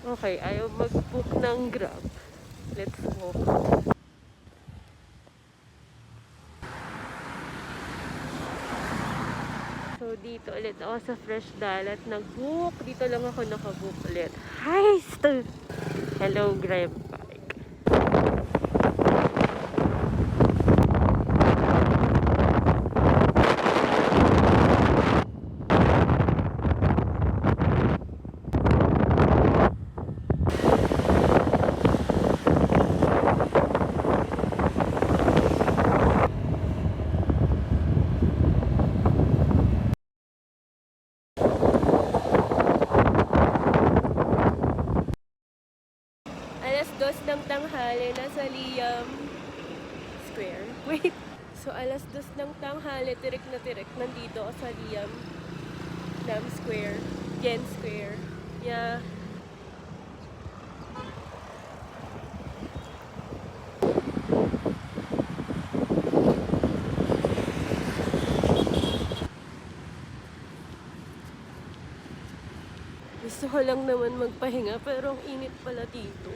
Okay, ayaw mag-book ng Grab. Let's walk. So, dito ulit ako sa Fresh Dalat. Nag-book. Dito lang ako nakabook ulit. Heist! Hello, Grab Bike. Alas 2 ng tanghali, nasa Liam Square. Wait! So, alas 2 ng tanghali, tirik na tirik, nandito ako sa Liam Square. Yen Square. Yeah. Gusto ko lang naman magpahinga, pero ang init pala dito.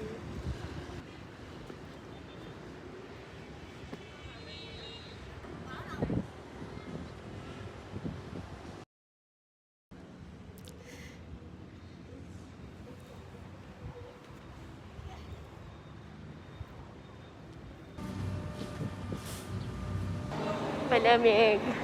Malamig.